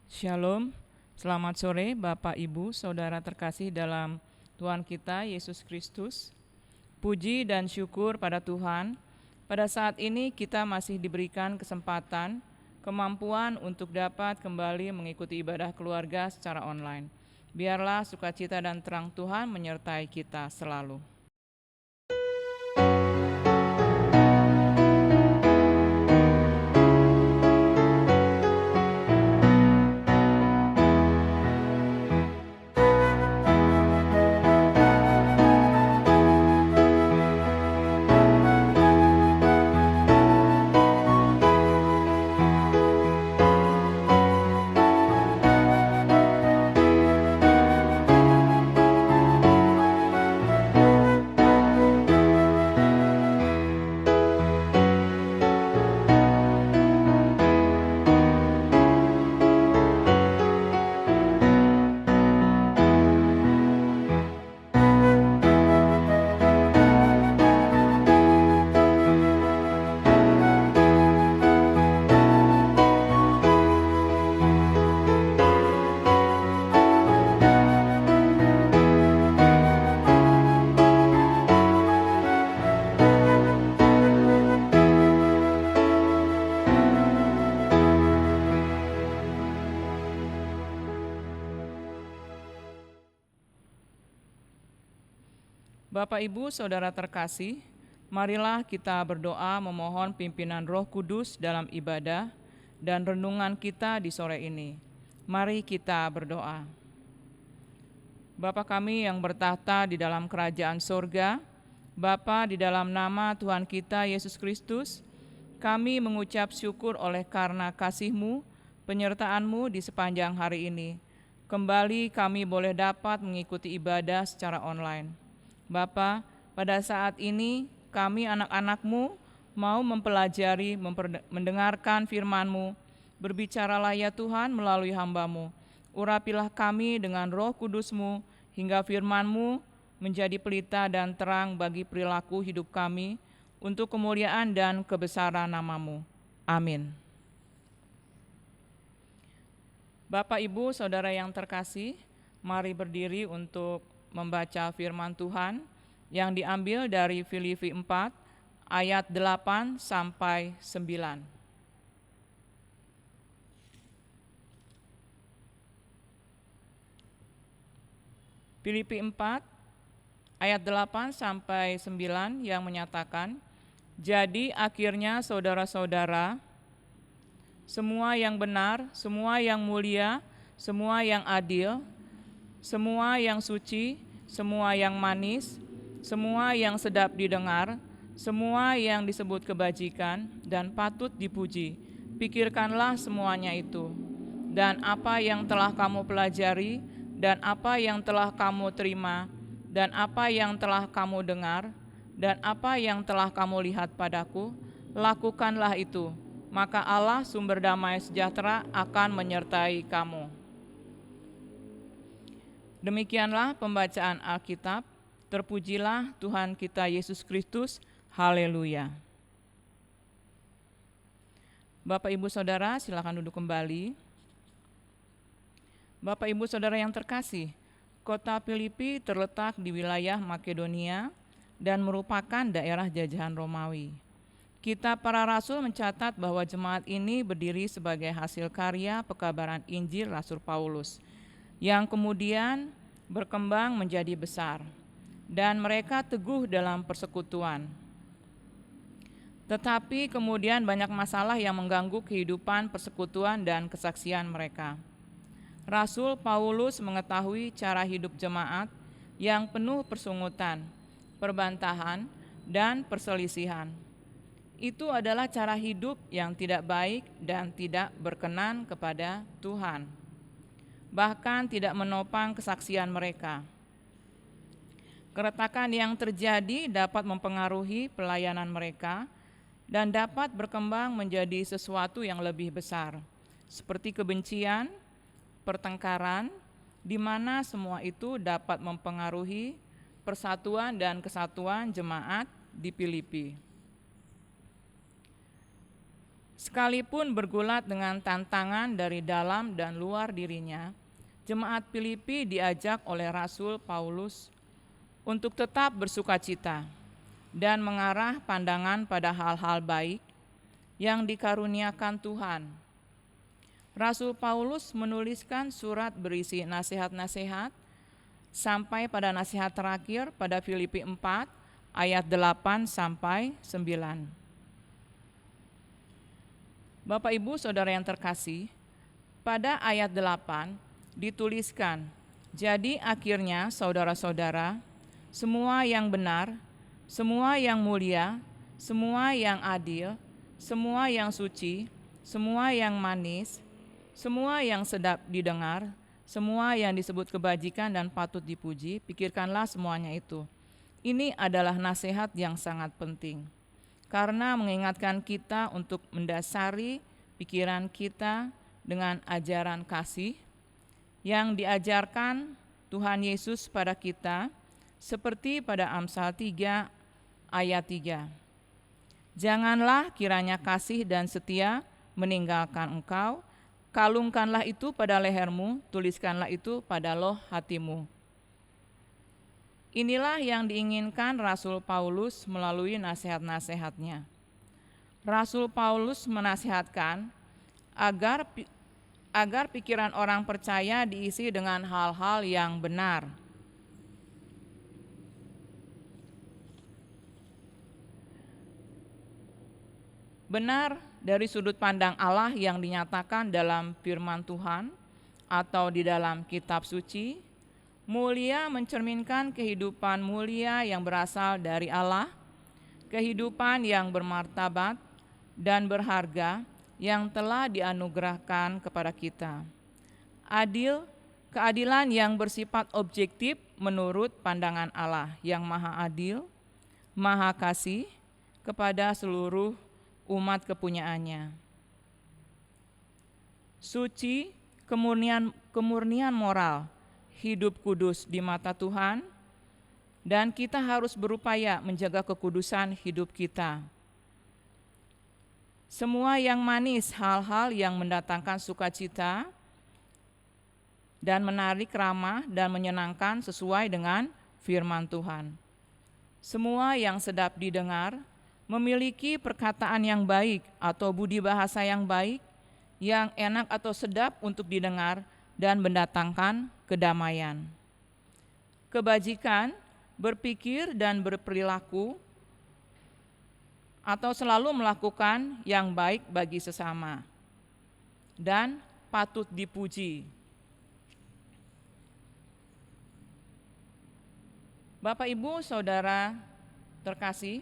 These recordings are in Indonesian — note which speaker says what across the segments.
Speaker 1: Shalom, selamat sore Bapak Ibu, Saudara terkasih dalam Tuhan kita Yesus Kristus. Puji dan syukur pada Tuhan, pada saat ini kita masih diberikan kesempatan, kemampuan untuk dapat kembali mengikuti ibadah keluarga secara online. Biarlah sukacita dan terang Tuhan menyertai kita selalu. Bapak Ibu Saudara terkasih, marilah kita berdoa memohon pimpinan Roh Kudus dalam ibadah dan renungan kita di sore ini. Mari kita berdoa. Bapa kami yang bertahta di dalam kerajaan sorga, Bapa, di dalam nama Tuhan kita Yesus Kristus, kami mengucap syukur oleh karena kasih-Mu, penyertaan-Mu di sepanjang hari ini. Kembali kami boleh dapat mengikuti ibadah secara online. Bapa, pada saat ini kami anak-anak-Mu mau mempelajari, mendengarkan firman-Mu. Berbicaralah ya Tuhan melalui hamba-Mu. Urapilah kami dengan Roh Kudus-Mu hingga firman-Mu menjadi pelita dan terang bagi perilaku hidup kami untuk kemuliaan dan kebesaran nama-Mu. Amin. Bapak, Ibu, Saudara yang terkasih, mari berdiri untuk membaca firman Tuhan yang diambil dari Filipi 4 ayat 8 sampai 9. Filipi 4 ayat 8 sampai 9 yang menyatakan, "Jadi akhirnya saudara-saudara, semua yang benar, semua yang mulia, semua yang adil, semua yang suci, semua yang manis, semua yang sedap didengar, semua yang disebut kebajikan dan patut dipuji, pikirkanlah semuanya itu. Dan apa yang telah kamu pelajari, dan apa yang telah kamu terima, dan apa yang telah kamu dengar, dan apa yang telah kamu lihat padaku, lakukanlah itu, maka Allah sumber damai sejahtera akan menyertai kamu." Demikianlah pembacaan Alkitab. Terpujilah Tuhan kita Yesus Kristus. Haleluya. Bapak, Ibu, Saudara, silakan duduk kembali. Bapak, Ibu, Saudara yang terkasih, kota Filipi terletak di wilayah Makedonia dan merupakan daerah jajahan Romawi. Kitab Para Rasul mencatat bahwa jemaat ini berdiri sebagai hasil karya pekabaran Injil Rasul Paulus, yang kemudian berkembang menjadi besar, dan mereka teguh dalam persekutuan. Tetapi kemudian banyak masalah yang mengganggu kehidupan persekutuan dan kesaksian mereka. Rasul Paulus mengetahui cara hidup jemaat yang penuh persungutan, perbantahan, dan perselisihan. Itu adalah cara hidup yang tidak baik dan tidak berkenan kepada Tuhan, bahkan tidak menopang kesaksian mereka. Keretakan yang terjadi dapat mempengaruhi pelayanan mereka dan dapat berkembang menjadi sesuatu yang lebih besar, seperti kebencian, pertengkaran, di mana semua itu dapat mempengaruhi persatuan dan kesatuan jemaat di Filipi. Sekalipun bergulat dengan tantangan dari dalam dan luar dirinya, jemaat Filipi diajak oleh Rasul Paulus untuk tetap bersukacita dan mengarah pandangan pada hal-hal baik yang dikaruniakan Tuhan. Rasul Paulus menuliskan surat berisi nasihat-nasihat sampai pada nasihat terakhir pada Filipi 4 ayat 8 sampai 9. Bapak Ibu Saudara yang terkasih, pada ayat 8 dituliskan, "Jadi akhirnya saudara-saudara, semua yang benar, semua yang mulia, semua yang adil, semua yang suci, semua yang manis, semua yang sedap didengar, semua yang disebut kebajikan dan patut dipuji, pikirkanlah semuanya itu." Ini adalah nasihat yang sangat penting, karena mengingatkan kita untuk mendasari pikiran kita dengan ajaran kasih yang diajarkan Tuhan Yesus pada kita, seperti pada Amsal 3 ayat 3. "Janganlah kiranya kasih dan setia meninggalkan engkau, kalungkanlah itu pada lehermu, tuliskanlah itu pada loh hatimu." Inilah yang diinginkan Rasul Paulus melalui nasihat-nasihatnya. Rasul Paulus menasihatkan agar pikiran orang percaya diisi dengan hal-hal yang benar. Benar dari sudut pandang Allah yang dinyatakan dalam firman Tuhan atau di dalam kitab suci. Mulia mencerminkan kehidupan mulia yang berasal dari Allah, kehidupan yang bermartabat dan berharga yang telah dianugerahkan kepada kita. Adil, keadilan yang bersifat objektif menurut pandangan Allah yang maha adil, maha kasih kepada seluruh umat kepunyaannya. Suci, kemurnian moral, hidup kudus di mata Tuhan, dan kita harus berupaya menjaga kekudusan hidup kita. Semua yang manis, hal-hal yang mendatangkan sukacita dan menarik ramah dan menyenangkan sesuai dengan firman Tuhan. Semua yang sedap didengar, memiliki perkataan yang baik atau budi bahasa yang baik, yang enak atau sedap untuk didengar dan mendatangkan kedamaian. Kebajikan, berpikir dan berperilaku atau selalu melakukan yang baik bagi sesama dan patut dipuji. Bapak Ibu Saudara terkasih,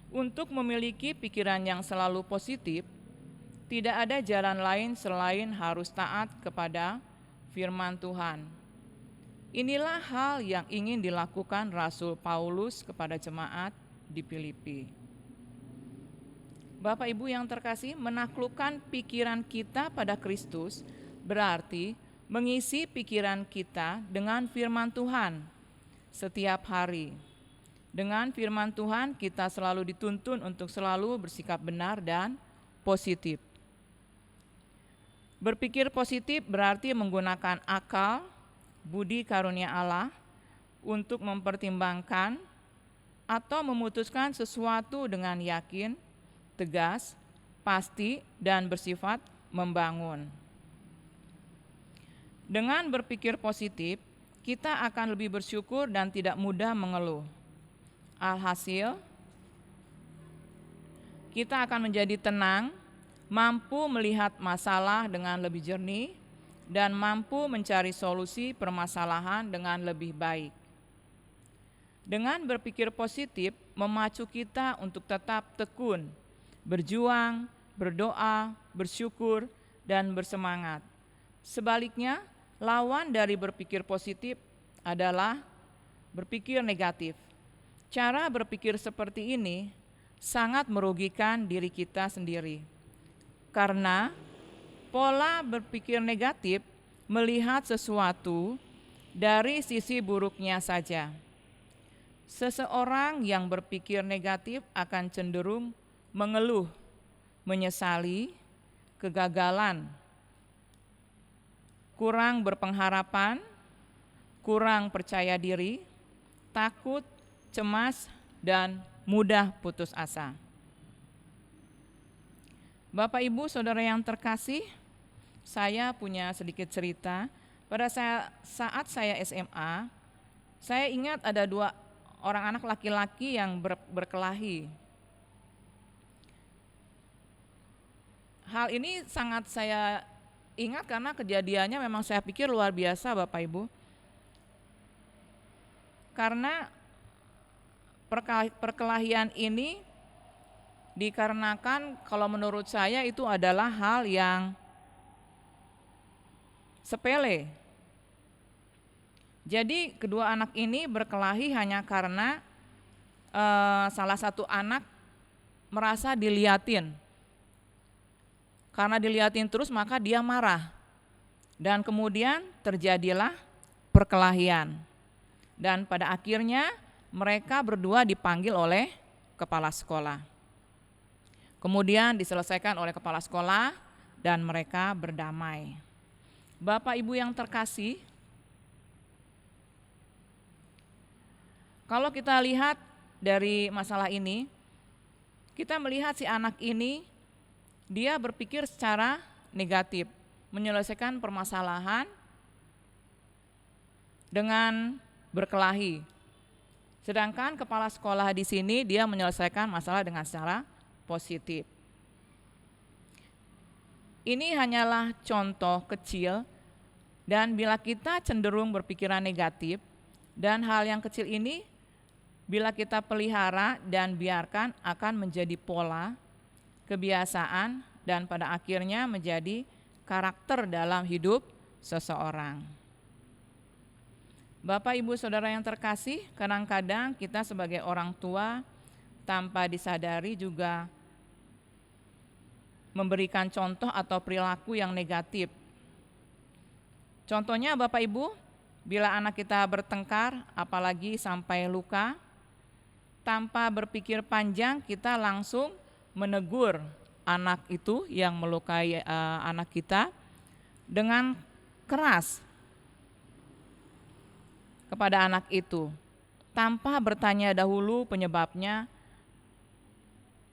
Speaker 1: untuk memiliki pikiran yang selalu positif, tidak ada jalan lain selain harus taat kepada firman Tuhan. Inilah hal yang ingin dilakukan Rasul Paulus kepada jemaat di Filipi. Bapak Ibu yang terkasih, menaklukkan pikiran kita pada Kristus berarti mengisi pikiran kita dengan firman Tuhan setiap hari. Dengan firman Tuhan kita selalu dituntun untuk selalu bersikap benar dan positif. Berpikir positif berarti menggunakan akal, budi karunia Allah untuk mempertimbangkan atau memutuskan sesuatu dengan yakin, tegas, pasti, dan bersifat membangun. Dengan berpikir positif, kita akan lebih bersyukur dan tidak mudah mengeluh. Alhasil, kita akan menjadi tenang, mampu melihat masalah dengan lebih jernih, dan mampu mencari solusi permasalahan dengan lebih baik. Dengan berpikir positif, memacu kita untuk tetap tekun, berjuang, berdoa, bersyukur, dan bersemangat. Sebaliknya, lawan dari berpikir positif adalah berpikir negatif. Cara berpikir seperti ini sangat merugikan diri kita sendiri. Karena pola berpikir negatif melihat sesuatu dari sisi buruknya saja. Seseorang yang berpikir negatif akan cenderung mengeluh, menyesali, kegagalan, kurang berpengharapan, kurang percaya diri, takut, cemas, dan mudah putus asa. Bapak, Ibu, Saudara yang terkasih, saya punya sedikit cerita. Pada saat saya SMA, saya ingat ada 2 orang anak laki-laki yang berkelahi. Hal ini sangat saya ingat karena kejadiannya memang saya pikir luar biasa, Bapak Ibu. Karena perkelahian ini dikarenakan kalau menurut saya itu adalah hal yang sepele. Jadi kedua anak ini berkelahi hanya karena salah satu anak merasa diliatin. Karena diliatin terus maka dia marah. Dan kemudian terjadilah perkelahian. Dan pada akhirnya mereka berdua dipanggil oleh kepala sekolah. Kemudian diselesaikan oleh kepala sekolah dan mereka berdamai. Bapak Ibu yang terkasih, kalau kita lihat dari masalah ini, kita melihat si anak ini, dia berpikir secara negatif, menyelesaikan permasalahan dengan berkelahi. Sedangkan kepala sekolah di sini dia menyelesaikan masalah dengan secara positif. Ini hanyalah contoh kecil, dan bila kita cenderung berpikiran negatif, dan hal yang kecil ini bila kita pelihara dan biarkan akan menjadi pola, kebiasaan, dan pada akhirnya menjadi karakter dalam hidup seseorang. Bapak, Ibu, Saudara yang terkasih, kadang-kadang kita sebagai orang tua tanpa disadari juga memberikan contoh atau perilaku yang negatif. Contohnya Bapak Ibu, bila anak kita bertengkar, apalagi sampai luka, tanpa berpikir panjang kita langsung menegur anak itu yang melukai anak kita dengan keras kepada anak itu, tanpa bertanya dahulu penyebabnya,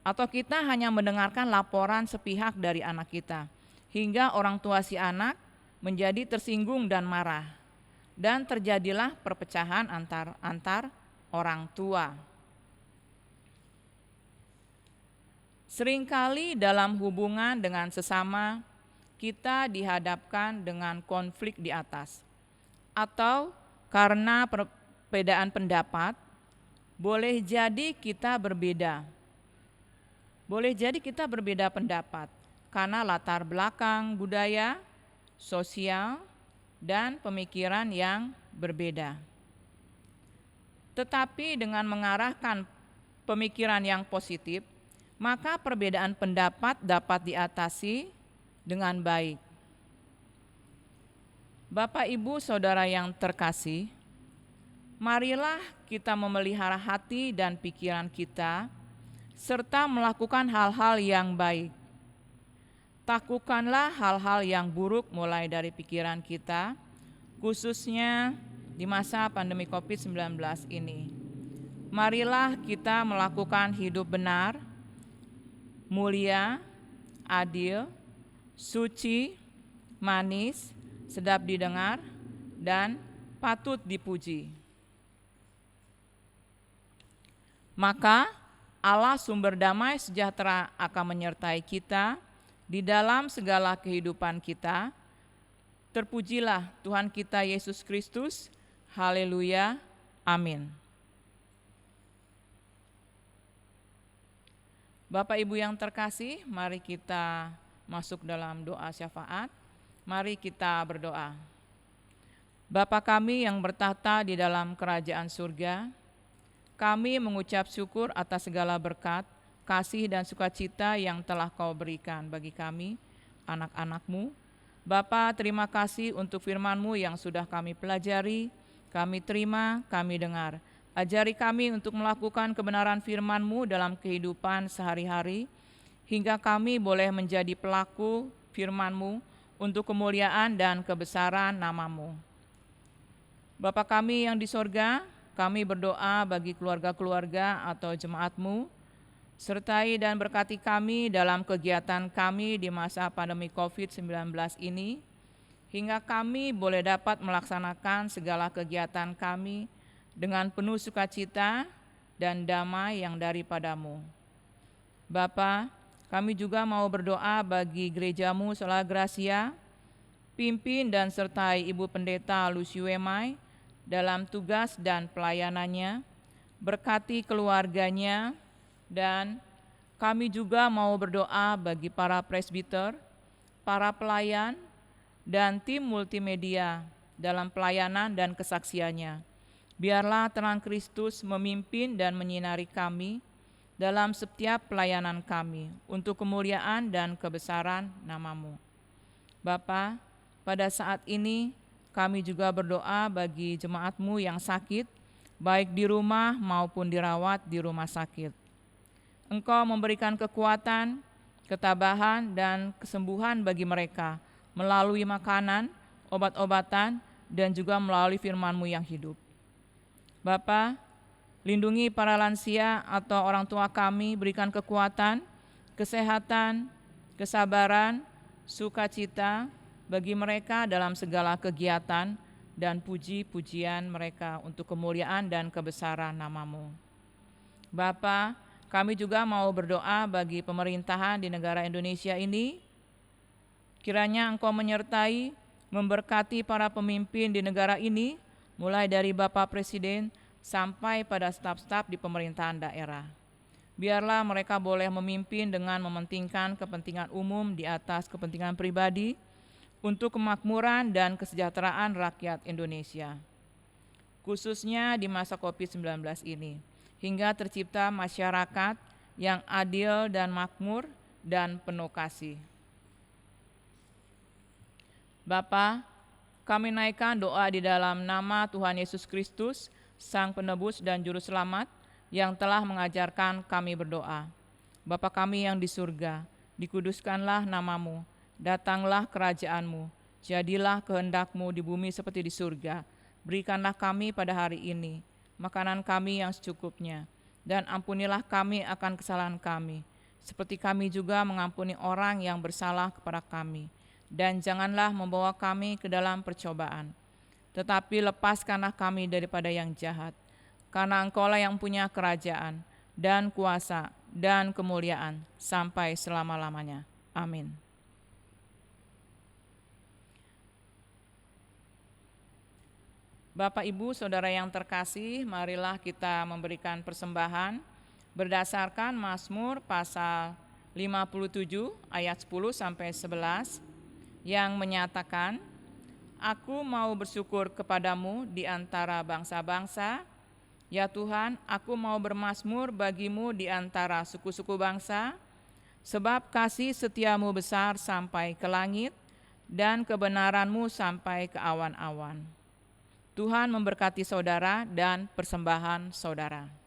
Speaker 1: atau kita hanya mendengarkan laporan sepihak dari anak kita, hingga orang tua si anak menjadi tersinggung dan marah, dan terjadilah perpecahan antar orang tua. Seringkali dalam hubungan dengan sesama, kita dihadapkan dengan konflik di atas, atau karena perbedaan pendapat, boleh jadi kita berbeda pendapat karena latar belakang budaya, sosial, dan pemikiran yang berbeda. Tetapi dengan mengarahkan pemikiran yang positif, maka perbedaan pendapat dapat diatasi dengan baik. Bapak, Ibu, Saudara yang terkasih, marilah kita memelihara hati dan pikiran kita serta melakukan hal-hal yang baik. Takutkanlah hal-hal yang buruk mulai dari pikiran kita, khususnya di masa pandemi COVID-19 ini. Marilah kita melakukan hidup benar, mulia, adil, suci, manis, sedap didengar, dan patut dipuji. Maka Allah sumber damai sejahtera akan menyertai kita di dalam segala kehidupan kita. Terpujilah Tuhan kita Yesus Kristus. Haleluya. Amin. Bapak, Ibu yang terkasih, mari kita masuk dalam doa syafaat. Mari kita berdoa. Bapa kami yang bertahta di dalam kerajaan surga, kami mengucap syukur atas segala berkat, kasih dan sukacita yang telah Kau berikan bagi kami, anak-anak-Mu. Bapa, terima kasih untuk firman-Mu yang sudah kami pelajari, kami terima, kami dengar. Ajari kami untuk melakukan kebenaran firman-Mu dalam kehidupan sehari-hari, hingga kami boleh menjadi pelaku firman-Mu untuk kemuliaan dan kebesaran nama-Mu. Bapa kami yang di sorga, kami berdoa bagi keluarga-keluarga atau jemaat-Mu, sertai dan berkati kami dalam kegiatan kami di masa pandemi COVID-19 ini, hingga kami boleh dapat melaksanakan segala kegiatan kami dengan penuh sukacita dan damai yang daripada-Mu. Bapa, kami juga mau berdoa bagi gereja-Mu Sola Gracia, pimpin dan sertai Ibu Pendeta Lucy Wemai dalam tugas dan pelayanannya, berkati keluarganya, dan kami juga mau berdoa bagi para presbiter, para pelayan, dan tim multimedia dalam pelayanan dan kesaksiannya. Biarlah terang Kristus memimpin dan menyinari kami dalam setiap pelayanan kami untuk kemuliaan dan kebesaran nama-Mu. Bapa, pada saat ini kami juga berdoa bagi jemaat-Mu yang sakit, baik di rumah maupun dirawat di rumah sakit. Engkau memberikan kekuatan, ketabahan, dan kesembuhan bagi mereka melalui makanan, obat-obatan, dan juga melalui firman-Mu yang hidup. Bapa, lindungi para lansia atau orang tua kami, berikan kekuatan, kesehatan, kesabaran, sukacita bagi mereka dalam segala kegiatan dan puji-pujian mereka untuk kemuliaan dan kebesaran nama-Mu. Bapa, kami juga mau berdoa bagi pemerintahan di negara Indonesia ini. Kiranya Engkau menyertai, memberkati para pemimpin di negara ini, mulai dari Bapak Presiden sampai pada staf-staf di pemerintahan daerah. Biarlah mereka boleh memimpin dengan mementingkan kepentingan umum di atas kepentingan pribadi untuk kemakmuran dan kesejahteraan rakyat Indonesia, khususnya di masa COVID-19 ini, hingga tercipta masyarakat yang adil dan makmur dan penuh kasih. Bapa, kami naikkan doa di dalam nama Tuhan Yesus Kristus, Sang Penebus dan Juru Selamat, yang telah mengajarkan kami berdoa. Bapa kami yang di surga, dikuduskanlah nama-Mu, datanglah kerajaan-Mu, jadilah kehendak-Mu di bumi seperti di surga. Berikanlah kami pada hari ini makanan kami yang secukupnya, dan ampunilah kami akan kesalahan kami, seperti kami juga mengampuni orang yang bersalah kepada kami. Dan janganlah membawa kami ke dalam percobaan, tetapi lepaskanlah kami daripada yang jahat. Karena Engkaulah yang punya kerajaan, dan kuasa, dan kemuliaan, sampai selama-lamanya. Amin. Bapak, Ibu, Saudara yang terkasih, marilah kita memberikan persembahan berdasarkan Mazmur pasal 57 ayat 10 sampai 11 yang menyatakan, Aku mau bersyukur kepadamu di antara bangsa-bangsa, ya Tuhan, aku mau bermazmur bagimu di antara suku-suku bangsa, sebab kasih setiamu besar sampai ke langit, dan kebenaranmu sampai ke awan-awan. Tuhan memberkati saudara dan persembahan saudara.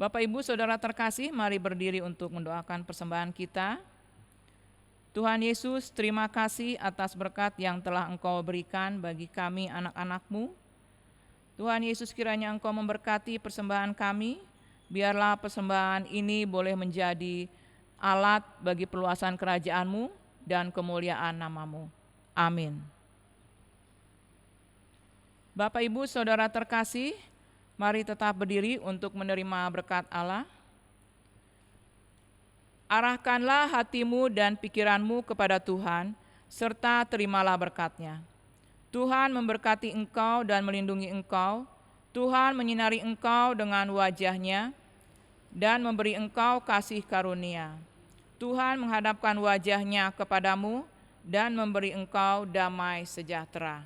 Speaker 1: Bapak, Ibu, Saudara terkasih, mari berdiri untuk mendoakan persembahan kita. Tuhan Yesus, terima kasih atas berkat yang telah Engkau berikan bagi kami anak-anak-Mu. Tuhan Yesus, kiranya Engkau memberkati persembahan kami, biarlah persembahan ini boleh menjadi alat bagi perluasan kerajaan-Mu dan kemuliaan nama-Mu. Amin. Bapak, Ibu, Saudara terkasih, mari tetap berdiri untuk menerima berkat Allah. Arahkanlah hatimu dan pikiranmu kepada Tuhan, serta terimalah berkat-Nya. Tuhan memberkati engkau dan melindungi engkau. Tuhan menyinari engkau dengan wajah-Nya dan memberi engkau kasih karunia. Tuhan menghadapkan wajah-Nya kepadamu dan memberi engkau damai sejahtera.